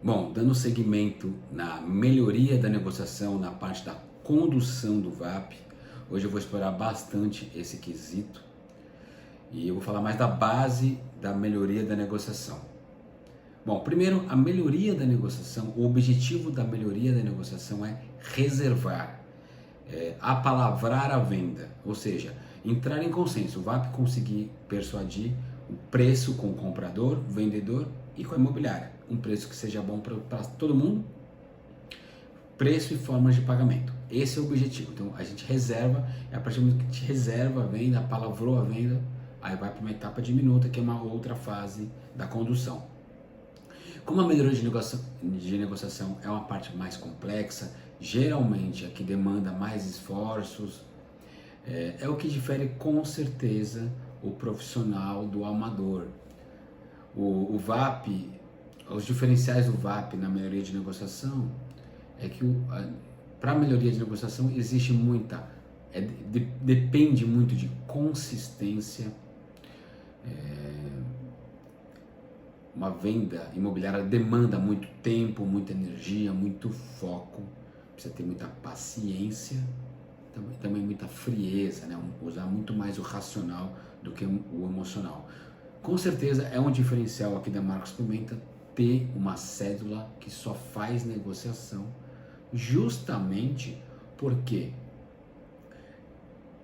Bom, dando seguimento na melhoria da negociação, na parte da condução do VAP, hoje eu vou explorar bastante esse quesito e eu vou falar mais da base da melhoria da negociação. Bom, primeiro, a melhoria da negociação, o objetivo da melhoria da negociação é reservar, apalavrar a venda, ou seja, entrar em consenso, o VAP conseguir persuadir o preço com o comprador, vendedor e com a imobiliária. Um preço que seja bom para todo mundo, preço e formas de pagamento. Esse é o objetivo. Então a gente reserva, a partir do momento que a gente reserva a venda, apalavrou a venda, aí vai para uma etapa diminuta, que é uma outra fase da condução. Como a melhoria de negociação é uma parte mais complexa, geralmente a que demanda mais esforços, é o que difere com certeza o profissional do amador. O VAP, os diferenciais do VAP na melhoria de negociação é que para a melhoria de negociação existe muita, depende muito de consistência. Uma venda imobiliária demanda muito tempo, muita energia, muito foco, precisa ter muita paciência, também muita frieza, né? Usar muito mais o racional do que o emocional. Com certeza é um diferencial aqui da Marcos Pimenta ter uma cédula que só faz negociação, justamente porque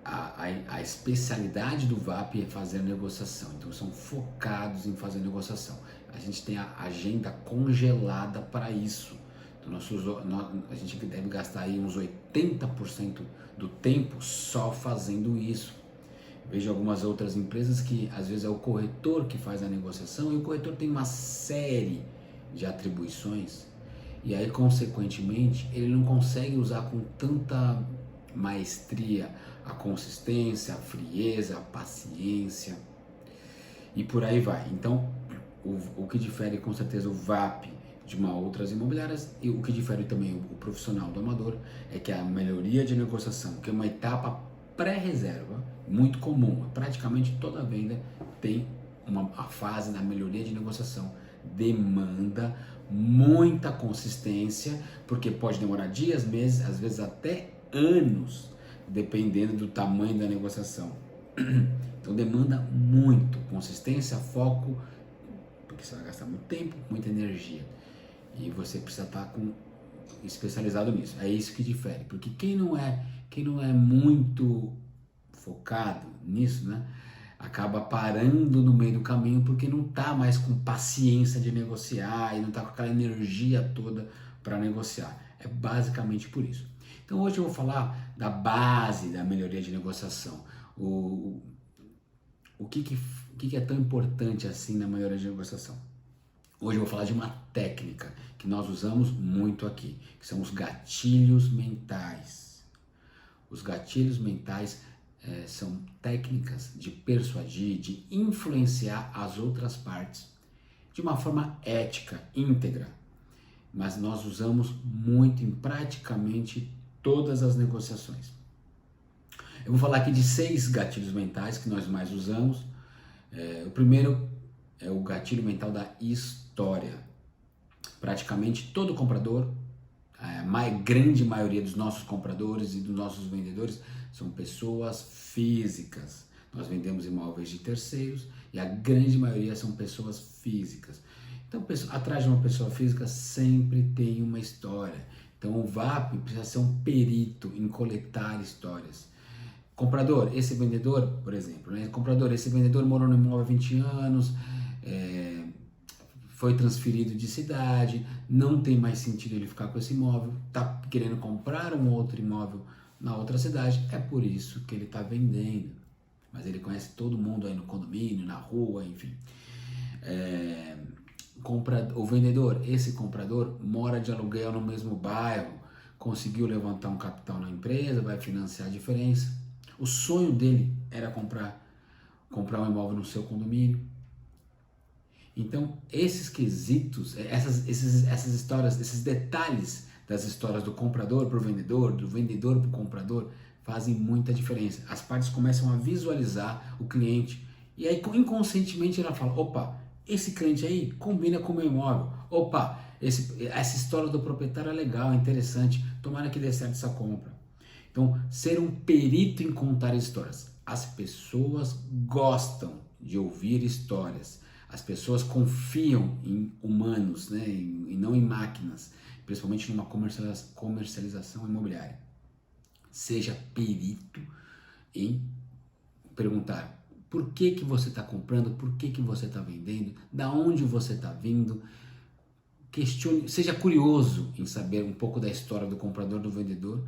a especialidade do VAP é fazer a negociação, então são focados em fazer a negociação. A gente tem a agenda congelada para isso. Então a gente deve gastar aí uns 80% do tempo só fazendo isso. Vejo algumas outras empresas que às vezes é o corretor que faz a negociação e o corretor tem uma série de atribuições e aí consequentemente ele não consegue usar com tanta maestria a consistência, a frieza, a paciência e por aí vai. Então o que difere com certeza o VAP de uma outras imobiliárias e o que difere também o profissional do amador é que a melhoria de negociação, que é uma etapa pré-reserva, muito comum, praticamente toda venda tem a fase da melhoria de negociação, demanda muita consistência, porque pode demorar dias, meses, às vezes até anos, dependendo do tamanho da negociação. Então demanda muito consistência, foco, porque você vai gastar muito tempo, muita energia e você precisa estar especializado nisso. É isso que difere, porque quem não é muito focado nisso, né, acaba parando no meio do caminho porque não está mais com paciência de negociar e não está com aquela energia toda para negociar. É basicamente por isso. Então hoje eu vou falar da base da melhoria de negociação. O que é tão importante assim na melhoria de negociação? Hoje eu vou falar de uma técnica que nós usamos muito aqui, que são os gatilhos mentais. Os gatilhos mentais são técnicas de persuadir, de influenciar as outras partes de uma forma ética, íntegra, mas nós usamos muito em praticamente todas as negociações. Eu vou falar aqui de 6 gatilhos mentais que nós mais usamos. O primeiro é o gatilho mental da história. Praticamente todo comprador, a grande maioria dos nossos compradores e dos nossos vendedores são pessoas físicas. Nós vendemos imóveis de terceiros e a grande maioria são pessoas físicas. Então, atrás de uma pessoa física sempre tem uma história. Então, o VAP precisa ser um perito em coletar histórias. Comprador, esse vendedor, por exemplo, né? Comprador, esse vendedor morou no imóvel há 20 anos, foi transferido de cidade, não tem mais sentido ele ficar com esse imóvel, está querendo comprar um outro imóvel na outra cidade, é por isso que ele está vendendo. Mas ele conhece todo mundo aí no condomínio, na rua, enfim. O vendedor, esse comprador, mora de aluguel no mesmo bairro, conseguiu levantar um capital na empresa, vai financiar a diferença. O sonho dele era comprar um imóvel no seu condomínio. Então, esses quesitos, essas histórias, esses detalhes das histórias do comprador para o vendedor, do vendedor para o comprador, fazem muita diferença. As partes começam a visualizar o cliente e aí inconscientemente ela fala, opa, esse cliente aí combina com o meu imóvel. Opa, essa história do proprietário é legal, é interessante, tomara que dê certo essa compra. Então, ser um perito em contar histórias. As pessoas gostam de ouvir histórias. As pessoas confiam em humanos, né, e não em máquinas, principalmente numa comercialização imobiliária. Seja perito em perguntar por que você está comprando, por que você está vendendo, da onde você está vindo. Questione, seja curioso em saber um pouco da história do comprador, do vendedor,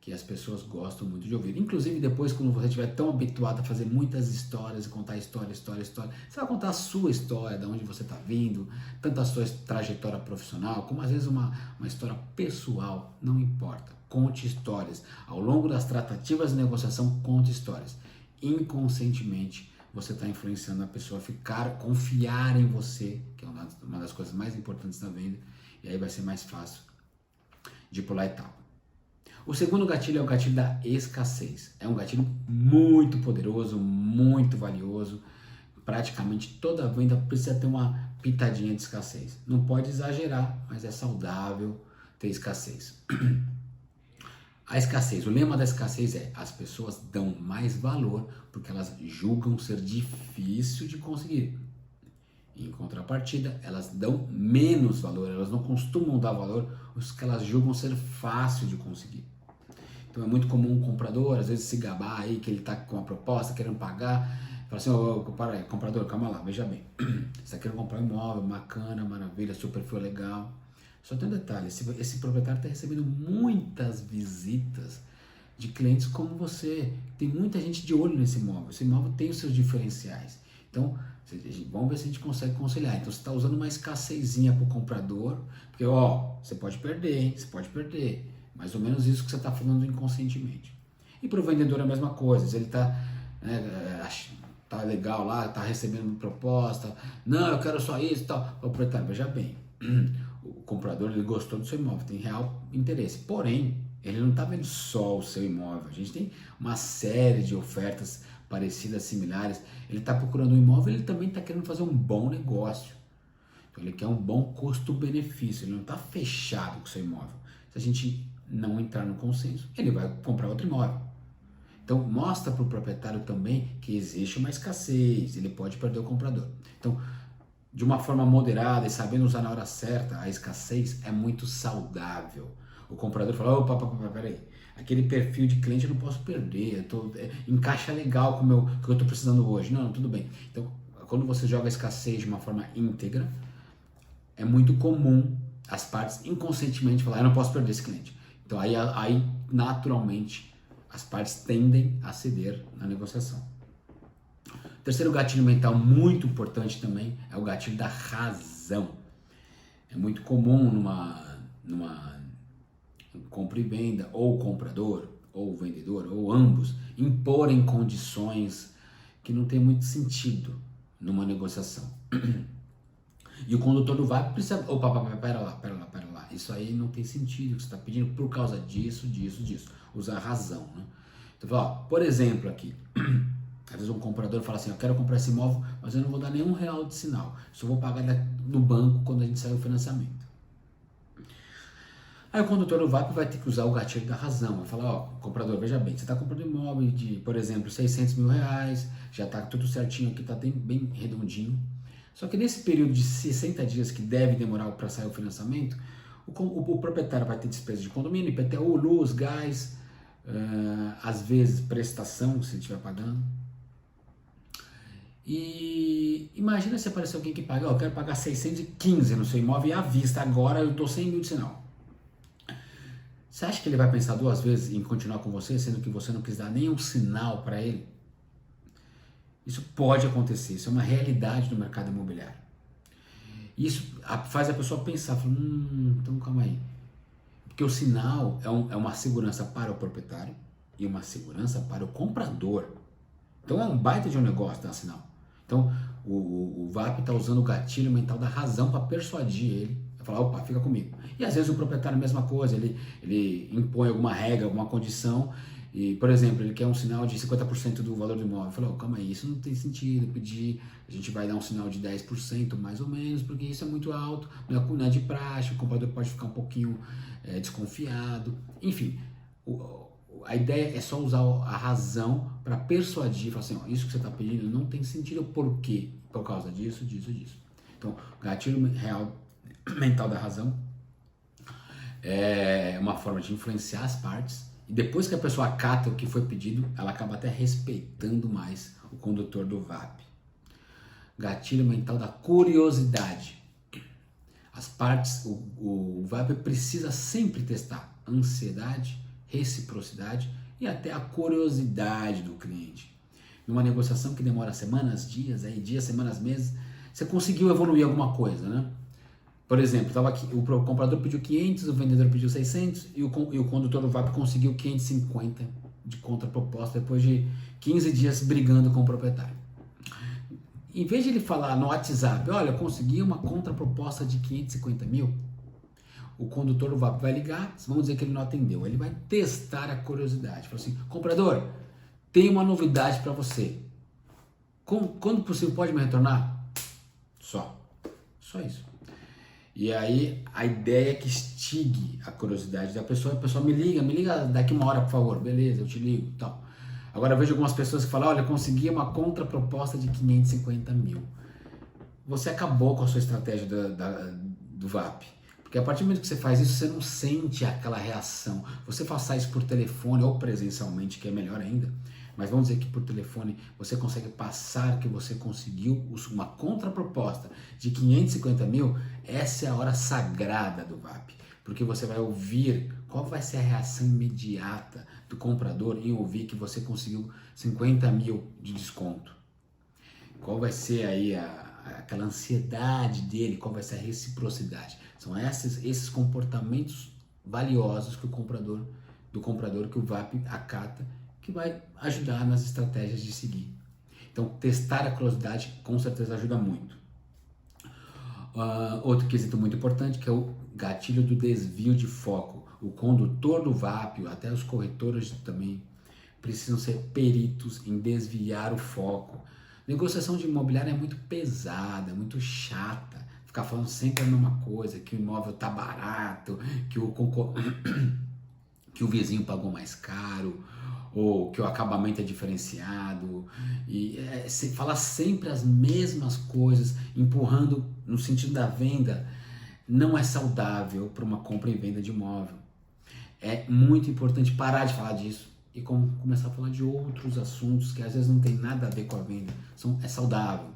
que as pessoas gostam muito de ouvir. Inclusive depois, quando você estiver tão habituado a fazer muitas histórias, e contar história, você vai contar a sua história, de onde você está vindo, tanto a sua trajetória profissional, como às vezes uma história pessoal, não importa. Conte histórias. Ao longo das tratativas de negociação, conte histórias. Inconscientemente, você está influenciando a pessoa a confiar em você, que é uma das coisas mais importantes da venda, e aí vai ser mais fácil de pular a etapa. O segundo gatilho é o gatilho da escassez. É um gatilho muito poderoso, muito valioso. Praticamente toda venda precisa ter uma pitadinha de escassez. Não pode exagerar, mas é saudável ter escassez. A escassez, o lema da escassez é: as pessoas dão mais valor porque elas julgam ser difícil de conseguir. Em contrapartida, elas dão menos valor, elas não costumam dar valor os que elas julgam ser fácil de conseguir. Então é muito comum um comprador, às vezes, se gabar aí que ele está com uma proposta, querendo pagar, fala assim: comprador, calma lá, veja bem, você está querendo comprar um imóvel, bacana, maravilha, seu perfil é legal. Só tem um detalhe, esse proprietário está recebendo muitas visitas de clientes como você. Tem muita gente de olho nesse imóvel. Esse imóvel tem os seus diferenciais. Então, vamos ver se a gente consegue conciliar. Então, você está usando uma escassezinha para o comprador, porque, você pode perder, hein? Você pode perder. Mais ou menos isso que você está falando inconscientemente. E para o vendedor é a mesma coisa. Ele está tá legal lá, está recebendo proposta. Não, eu quero só isso e tal. O proprietário, veja bem, o comprador, ele gostou do seu imóvel, tem real interesse. Porém, ele não está vendo só o seu imóvel. A gente tem uma série de ofertas parecidas, similares. Ele está procurando um imóvel, ele também está querendo fazer um bom negócio. Então, ele quer um bom custo-benefício. Ele não está fechado com o seu imóvel. Se a gente não entrar no consenso, ele vai comprar outro imóvel. Então, mostra para o proprietário também que existe uma escassez, ele pode perder o comprador. Então, de uma forma moderada e sabendo usar na hora certa, a escassez é muito saudável. O comprador fala: opa, peraí, aquele perfil de cliente eu não posso perder, encaixa legal com o que eu estou precisando hoje. Não, tudo bem. Então, quando você joga a escassez de uma forma íntegra, é muito comum as partes inconscientemente falar: eu não posso perder esse cliente. Então, aí naturalmente, as partes tendem a ceder na negociação. O terceiro gatilho mental muito importante também é o gatilho da razão. É muito comum numa compra e venda, ou o comprador, ou o vendedor, ou ambos, imporem condições que não tem muito sentido numa negociação. E o condutor do VAP precisa: opa, pera lá. Isso aí não tem sentido, que você está pedindo por causa disso. Usar a razão, né? Então, por exemplo, aqui, às vezes um comprador fala assim: eu quero comprar esse imóvel, mas eu não vou dar nenhum real de sinal. Só vou pagar no banco quando a gente sair o financiamento. Aí o condutor do VAP vai ter que usar o gatilho da razão. Vai falar: comprador, veja bem, você está comprando um imóvel de, por exemplo, 600 mil reais, já está tudo certinho aqui, está bem redondinho. Só que nesse período de 60 dias que deve demorar para sair o financiamento, o proprietário vai ter despesa de condomínio, IPTU, luz, gás, às vezes prestação, se ele estiver pagando. E imagina se aparecer alguém que paga: eu quero pagar 615 no seu imóvel e à vista, agora eu dou 100 mil de sinal. Você acha que ele vai pensar duas vezes em continuar com você, sendo que você não quis dar nenhum sinal para ele? Isso pode acontecer, isso é uma realidade do mercado imobiliário. Isso faz a pessoa pensar: então calma aí. Porque o sinal é uma segurança para o proprietário e uma segurança para o comprador. Então é um baita de um negócio dar sinal. Então o VAP está usando o gatilho mental da razão para persuadir ele a falar: opa, fica comigo. E às vezes o proprietário, a mesma coisa, ele impõe alguma regra, alguma condição, E, por exemplo, ele quer um sinal de 50% do valor do imóvel. Eu falei, oh, calma aí, isso não tem sentido, pedir, a gente vai dar um sinal de 10% mais ou menos, porque isso é muito alto, não é de praxe, o comprador pode ficar um pouquinho desconfiado. Enfim, a ideia é só usar a razão para persuadir, falar assim, ó, isso que você está pedindo não tem sentido, por quê? Por causa disso, disso, disso. Então, gatilho real mental da razão é uma forma de influenciar as partes, e depois que a pessoa acata o que foi pedido, ela acaba até respeitando mais o condutor do VAP. Gatilho mental da curiosidade. As partes, o VAP precisa sempre testar ansiedade, reciprocidade e até a curiosidade do cliente. Numa negociação que demora semanas, dias, semanas, meses, você conseguiu evoluir alguma coisa, né? Por exemplo, tava aqui, o comprador pediu 500, o vendedor pediu 600 e o condutor do VAP conseguiu 550 de contraproposta depois de 15 dias brigando com o proprietário. Em vez de ele falar no WhatsApp, olha, eu consegui uma contraproposta de 550 mil, o condutor do VAP vai ligar, vamos dizer que ele não atendeu, ele vai testar a curiosidade. Fala assim, comprador, tem uma novidade para você. Quando possível, pode me retornar? Só isso. E aí a ideia é que instigue a curiosidade da pessoa. A pessoa me liga daqui uma hora, por favor. Beleza, eu te ligo, tal. Agora eu vejo algumas pessoas que falam, olha, consegui uma contraproposta de 550 mil. Você acabou com a sua estratégia do VAP. Porque a partir do momento que você faz isso, você não sente aquela reação. Você faça isso por telefone ou presencialmente, que é melhor ainda. Mas vamos dizer que por telefone você consegue passar que você conseguiu uma contraproposta de 550 mil. Essa é a hora sagrada do VAP. Porque você vai ouvir qual vai ser a reação imediata do comprador em ouvir que você conseguiu 50 mil de desconto. Qual vai ser aí aquela ansiedade dele, qual vai ser a reciprocidade. São esses comportamentos valiosos que do comprador que o VAP acata, que vai ajudar nas estratégias de seguir. Então, testar a curiosidade com certeza ajuda muito. Outro quesito muito importante que é o gatilho do desvio de foco. O condutor do VAP, até os corretores também, precisam ser peritos em desviar o foco. Negociação de imobiliário é muito pesada, muito chata. Ficar falando sempre a mesma coisa, que o imóvel tá barato, que o vizinho pagou mais caro, ou que o acabamento é diferenciado, e falar sempre as mesmas coisas, empurrando no sentido da venda, não é saudável para uma compra e venda de imóvel. É muito importante parar de falar disso e começar a falar de outros assuntos que às vezes não tem nada a ver com a venda. É saudável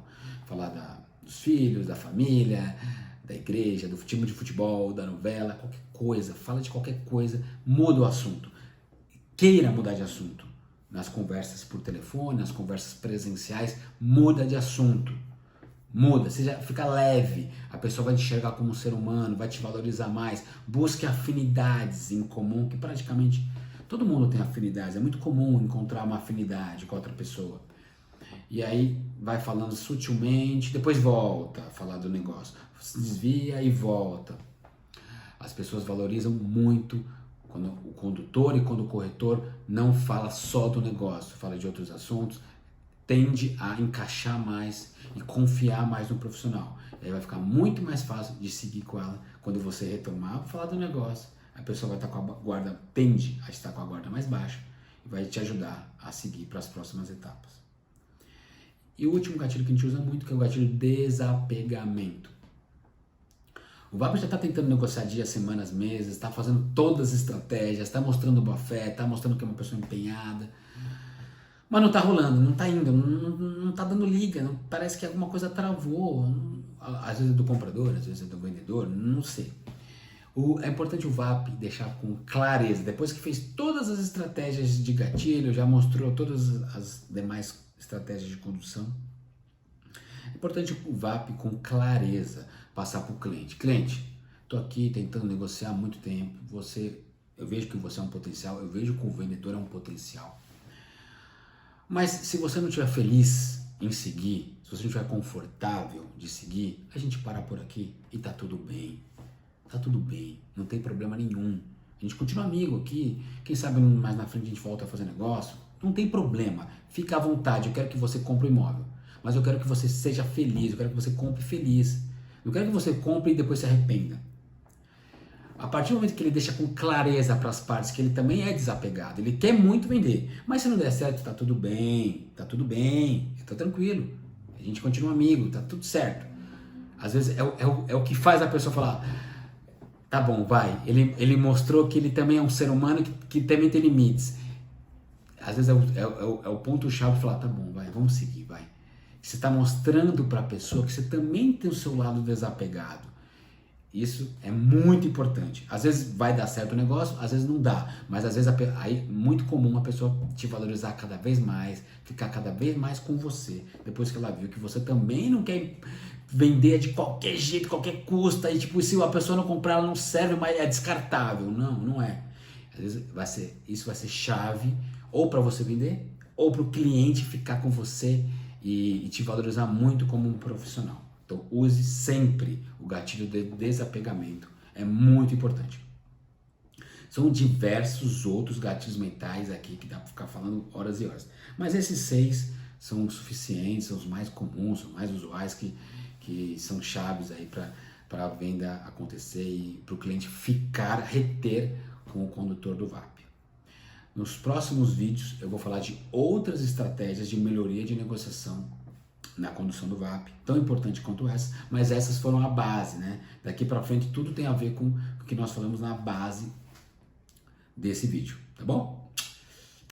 falar dos filhos, da família, da igreja, do time de futebol, da novela, qualquer coisa. Fala de qualquer coisa, muda o assunto. Queira mudar de assunto. Nas conversas por telefone, nas conversas presenciais, muda de assunto. Muda, fica leve, a pessoa vai te enxergar como um ser humano, vai te valorizar mais. Busque afinidades em comum, que praticamente todo mundo tem afinidades, é muito comum encontrar uma afinidade com outra pessoa. E aí vai falando sutilmente, depois volta a falar do negócio, se desvia e volta. As pessoas valorizam muito quando o condutor e quando o corretor não fala só do negócio, fala de outros assuntos, tende a encaixar mais e confiar mais no profissional. E aí vai ficar muito mais fácil de seguir com ela quando você retomar para falar do negócio. A pessoa vai estar com a guarda, tende a estar com a guarda mais baixa e vai te ajudar a seguir para as próximas etapas. E o último gatilho que a gente usa muito, que é o gatilho desapegamento. O VAP já está tentando negociar dias, semanas, meses, está fazendo todas as estratégias, está mostrando boa fé, está mostrando que é uma pessoa empenhada, mas não está rolando, não está indo, não está dando liga, parece que alguma coisa travou, às vezes é do comprador, às vezes é do vendedor, não sei. É importante o VAP deixar com clareza, depois que fez todas as estratégias de gatilho, já mostrou todas as demais estratégias de condução, é importante o VAP com clareza passar para o cliente. Cliente, estou aqui tentando negociar há muito tempo, eu vejo que você é um potencial, eu vejo que o vendedor é um potencial. Mas se você não estiver feliz em seguir, se você não estiver confortável de seguir, a gente para por aqui e tá tudo bem. Tá tudo bem, não tem problema nenhum. A gente continua amigo aqui, quem sabe mais na frente a gente volta a fazer negócio. Não tem problema, fica à vontade, eu quero que você compre o imóvel. Mas eu quero que você seja feliz, eu quero que você compre feliz. Não quero que você compre e depois se arrependa. A partir do momento que ele deixa com clareza para as partes que ele também é desapegado, ele quer muito vender, mas se não der certo, tá tudo bem, tá tranquilo, a gente continua amigo, tá tudo certo. Às vezes é o que faz a pessoa falar, tá bom, vai, ele mostrou que ele também é um ser humano que também tem limites. Às vezes é o ponto-chave de falar, tá bom, vai, vamos seguir, vai. Você está mostrando para a pessoa que você também tem o seu lado desapegado. Isso é muito importante. Às vezes vai dar certo o negócio, às vezes não dá. Mas às vezes aí muito comum a pessoa te valorizar cada vez mais, ficar cada vez mais com você. Depois que ela viu que você também não quer vender de qualquer jeito, qualquer custo. Aí tipo, se a pessoa não comprar, ela não serve, mas é descartável. Não, não é. Às vezes isso vai ser chave ou para você vender, ou para o cliente ficar com você e te valorizar muito como um profissional. Então use sempre o gatilho de desapegamento, é muito importante. São diversos outros gatilhos mentais aqui que dá para ficar falando horas e horas, mas esses 6 são os suficientes, são os mais comuns, são mais usuais que são chaves aí para a venda acontecer e para o cliente ficar, reter com o condutor do VAP. Nos próximos vídeos eu vou falar de outras estratégias de melhoria de negociação na condução do VAP, tão importante quanto essa, mas essas foram a base, né? Daqui para frente tudo tem a ver com o que nós falamos na base desse vídeo, tá bom?